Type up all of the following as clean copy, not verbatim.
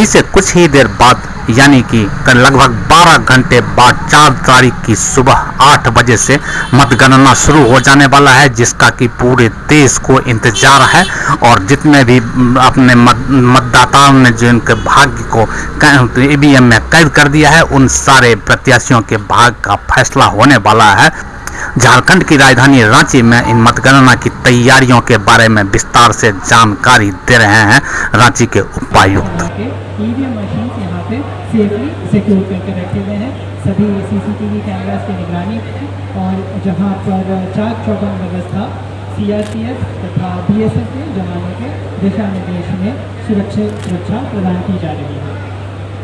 अभी से कुछ ही देर बाद यानी कि लगभग 12 घंटे बाद 4 तारीख की सुबह 8 बजे से मतगणना शुरू हो जाने वाला है, जिसका कि पूरे देश को इंतजार है। और जितने भी अपने मतदाताओं ने जो इनके भाग्य को ईवीएम में कैद कर दिया है, उन सारे प्रत्याशियों के भाग्य का फैसला होने वाला है। झारखंड की राजधानी रांची में इन मतगणना की तैयारियों के बारे में विस्तार से जानकारी दे रहे हैं रांची के उपायुक्त। ईवीएम मशीन यहाँ पे सेफली सिक्योर करके रखे गए हैं, सभी सीसीटीवी कैमरास की निगरानी में, और जहाँ पर चाक चौबंद व्यवस्था सीआरपीएफ तथा बीएसएफ के जवानों के दिशा निर्देश में सुरक्षा प्रदान की जा रही है।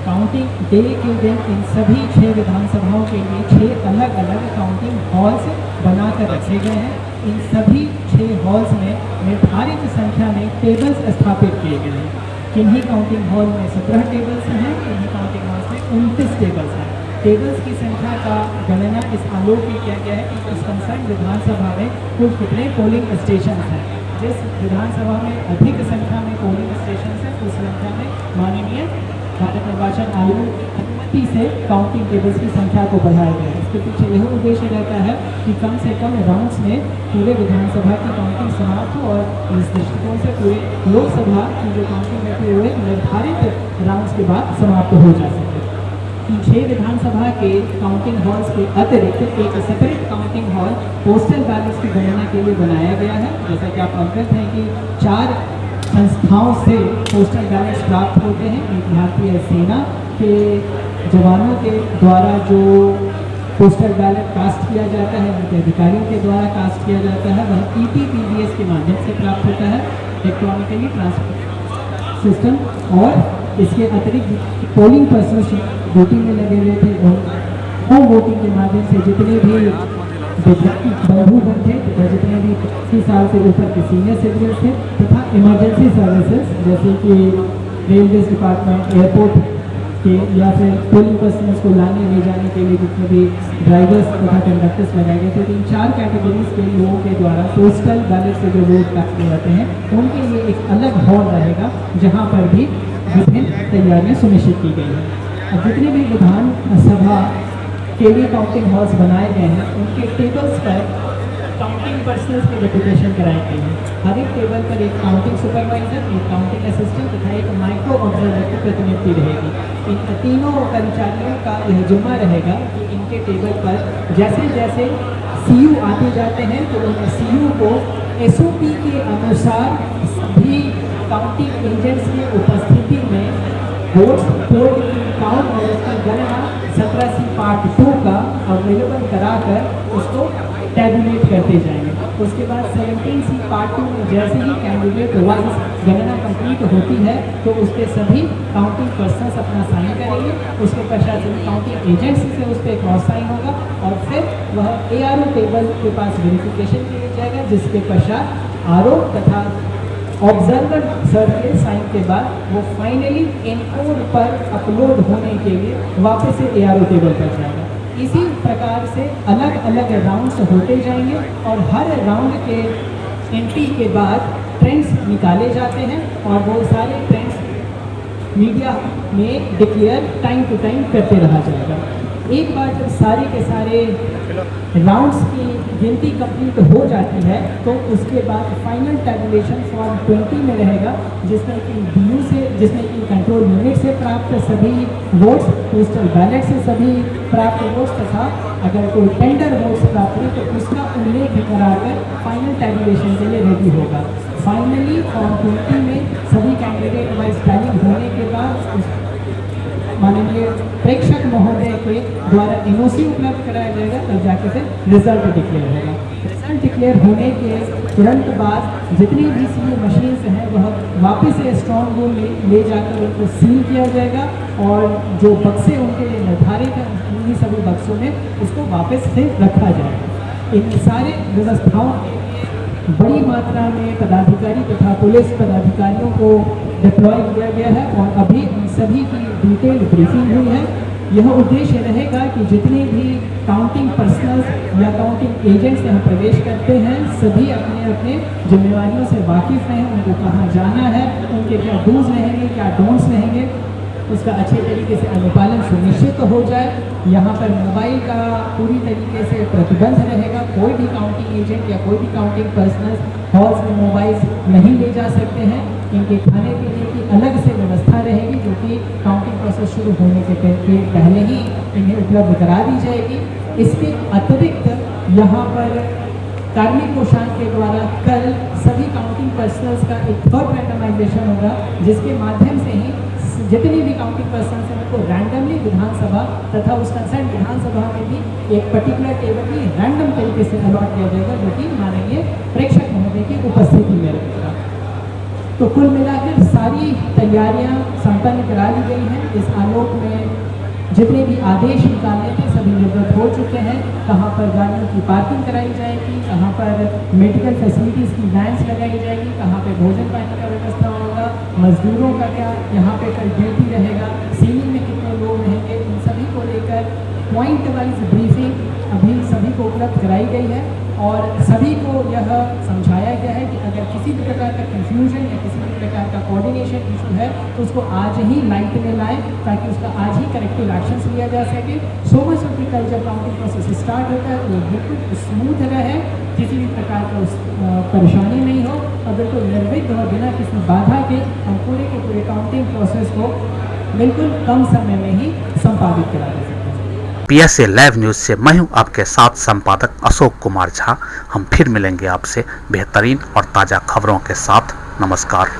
काउंटिंग डे के दिन इन सभी 6 विधानसभाओं के लिए 6 अलग अलग काउंटिंग हॉल्स बनाकर रखे गए हैं। इन सभी 6 हॉल्स में निर्धारित संख्या में टेबल्स स्थापित किए गए हैं। किन्हीं काउंटिंग हॉल में 17 टेबल्स हैं, किन्हीं काउंटिंग हॉल्स में 29 टेबल्स हैं। टेबल्स की संख्या का गणना इस आलोक में किया गया है कि इस कंसर्न विधानसभा में कुल कितने पोलिंग स्टेशन हैं। जिस विधानसभा में अधिक संख्या में पोलिंग स्टेशन है, उस संख्या में माननीय भारत निर्वाचन आयोग की अनुमति से काउंटिंग टेबल्स की संख्या को बढ़ाया गया है। इसके पीछे यह उद्देश्य रहता है कि कम से कम राउंड्स में पूरे विधानसभा की काउंटिंग समाप्त हो, और इस दृष्टिकोण से पूरे लोकसभा की जो काउंटिंग रहती है वह निर्धारित राउंड्स के बाद समाप्त हो जा सके। इन 6 विधानसभा के काउंटिंग हॉल्स के अतिरिक्त एक separate counting hall postal ballets की गणना के लिए बनाया गया है। जैसा कि आप अवगत हैं कि 4 संस्थाओं से पोस्टल बैलेट्स प्राप्त होते हैं। एक भारतीय सेना के जवानों के द्वारा जो पोस्टल बैलेट कास्ट किया जाता है, उनके अधिकारियों के द्वारा कास्ट किया जाता है, वह EPPBS के माध्यम से प्राप्त होता है, इलेक्ट्रॉनिकली ट्रांसफर सिस्टम। और इसके अतिरिक्त पोलिंग पर्सन ड्यूटी में लगे हुए थे और होम वोटिंग के माध्यम से जितने भी बंधुगण थे तथा जितने भी 80 साल से ऊपर के सीनियर सिटीजन थे तथा इमरजेंसी सर्विसेज जैसे कि रेलवे डिपार्टमेंट, एयरपोर्ट के या फिर पोलिंग पर्सनस को लाने ले जाने के लिए जितने भी ड्राइवर्स तथा कंडक्टर्स लगाए गए थे, तो इन 4 कैटेगरीज के लोगों के द्वारा पोस्टल बैलेट से जो वोट कास्ट किए जाते हैं उनके लिए एक अलग हॉल रहेगा, जहाँ पर भी विभिन्न तैयारियाँ सुनिश्चित की गई हैं। अब जितने भी विधानसभा के लिए काउंटिंग हॉल्स बनाए गए हैं, उनके टेबल्स पर काउंटिंग पर्सनल्स की डेपुटेशन कराई गई है। हर एक टेबल पर एक काउंटिंग सुपरवाइजर, एक काउंटिंग असिस्टेंट तथा एक माइक्रो ऑब्जर्वर की प्रतिनियुक्ति रहेगी। इन तीनों कर्मचारियों का यह जिम्मा रहेगा कि इनके टेबल पर जैसे जैसे CU आते जाते हैं तो उन CU को SOP के अनुसार सभी काउंटिंग एजेंट्स की उपस्थिति में वोट्स पोल की काउंट और उसकी गणना 17C पार्ट 2 का अवेलेबल कराकर उसको टैबुलेट करते जाएंगे। उसके बाद 17C पार्ट 2 में जैसे ही कैंडिडेट वाइज गणना कंप्लीट होती है तो उस पर सभी काउंटिंग पर्सन्स अपना साइन करेंगे। उसके पश्चात सभी काउंटिंग एजेंट्स से उस पर क्रॉस साइन होगा और फिर वह ARO टेबल के पास वेरिफिकेशन के लिए जाएगा, जिसके पश्चात RO तथा ऑब्जर्वर सर के साइन के बाद वो फाइनली एनकोड पर अपलोड होने के लिए वापस से ARO टेबल पर जाएगा। इसी प्रकार से अलग अलग राउंड्स होते जाएंगे और हर राउंड के एंट्री के बाद ट्रेंड्स निकाले जाते हैं और वो सारे ट्रेंड्स मीडिया में डिक्लेयर टाइम टू टाइम करते रहा जाएगा। एक बार जब सारे के सारे राउंड्स की गिनती कंप्लीट हो जाती है तो उसके बाद फाइनल टैबुलेशन फॉर्म 20 में रहेगा, जिसमें कि DU से, जिसमें कि कंट्रोल यूनिट से प्राप्त सभी वोट्स, पोस्टल बैलेट से सभी प्राप्त वोट्स तथा अगर कोई टेंडर वोट्स प्राप्त हुए तो उसका उल्लेख कराकर फाइनल टैबुलेशन के लिए रेडी होगा। फाइनली फॉर्म 20 में सभी कैंडिडेट वाइज टैलिंग होने के बाद माननीय प्रेक्षक महोदय के द्वारा NOC उपलब्ध कराया जाएगा, तब जाके फिर रिजल्ट डिक्लेयर होगा। रिजल्ट डिक्लेयर होने के तुरंत बाद जितनी भी CU मशीन्स हैं वह वापस से स्ट्रॉन्ग रूम में ले जाकर उनको सील किया जाएगा और जो बक्से उनके लिए निर्धारित हैं उन्हीं सभी बक्सों में उसको वापस से रखा जाएगा। इन सारे व्यवस्थाओं बड़ी मात्रा में पदाधिकारी तथा पुलिस पदाधिकारियों को डिप्लॉय किया गया है और अभी उन सभी की डिटेल ब्रीफिंग हुई है। यह उद्देश्य रहेगा कि जितने भी काउंटिंग पर्सनल्स या काउंटिंग एजेंट्स यहाँ प्रवेश करते हैं सभी अपने अपने जिम्मेवारियों से वाकिफ़ रहें, उनको कहाँ जाना है, उनके क्या डूज रहेंगे, क्या डोंट्स रहेंगे, उसका अच्छे तरीके से अनुपालन सुनिश्चित हो जाए। यहाँ पर मोबाइल का पूरी तरीके से प्रतिबंध रहेगा। कोई भी काउंटिंग एजेंट या कोई भी काउंटिंग पर्सनल हॉल्स में मोबाइल नहीं ले जा सकते हैं। इनके खाने पीने की अलग से व्यवस्था रहेगी, जो कि काउंटिंग प्रोसेस शुरू होने के पहले ही इन्हें उपलब्ध करा दी जाएगी। इसके अतिरिक्त यहाँ पर कार्मिक कोषांग के द्वारा कल सभी काउंटिंग पर्सनल्स का एक थर्ड रैंडमाइजेशन होगा, जिसके माध्यम से ही जितने भी काउंटिंग पर्सनल्स हैं उनको रैंडमली विधानसभा तथा उस कंसर्न विधानसभा में भी एक पर्टिकुलर टेबल भी रैंडम तरीके से अलॉट किया जाएगा, जो कि माननीय प्रेक्षक महोदय की उपस्थिति में रहेगा। तो कुल मिलाकर सारी तैयारियां संपन्न करा ली गई हैं। इस आलोक में जितने भी आदेश निकालने थे सभी निर्गत हो चुके हैं। कहाँ पर गाड़ियों की पार्किंग कराई जाएगी, कहाँ पर मेडिकल फैसिलिटीज़ की वैन्स लगाई जाएगी, कहाँ पे भोजन पानी का व्यवस्था होगा, मजदूरों का क्या यहाँ पे कल ड्यूटी रहेगा, सीलिंग में कितने लोग रहेंगे, इन सभी को लेकर पॉइंट वाइज ब्रीफिंग अभी सभी को उपलब्ध कराई गई है। और सभी को यह समझाया गया है कि अगर किसी भी प्रकार का कन्फ्यूजन या किसी भी प्रकार का कोऑर्डिनेशन इशू है तो उसको आज ही लाइट में लाएं, ताकि उसका आज ही करेक्टिव एक्शंस लिया जा सके। सो मच ऑफ कल जब काउंटिंग प्रोसेस स्टार्ट होता है तो बिल्कुल स्मूथ रहे, किसी भी प्रकार का परेशानी नहीं हो और बिल्कुल निर्विघ्न और बिना किसी बाधा के हम पूरे के पूरे काउंटिंग प्रोसेस को बिल्कुल कम समय में ही संपादित करा दे सकते हैं। PSA लाइव न्यूज़ से मैं हूं आपके साथ संपादक अशोक कुमार झा। हम फिर मिलेंगे आपसे बेहतरीन और ताज़ा खबरों के साथ। नमस्कार।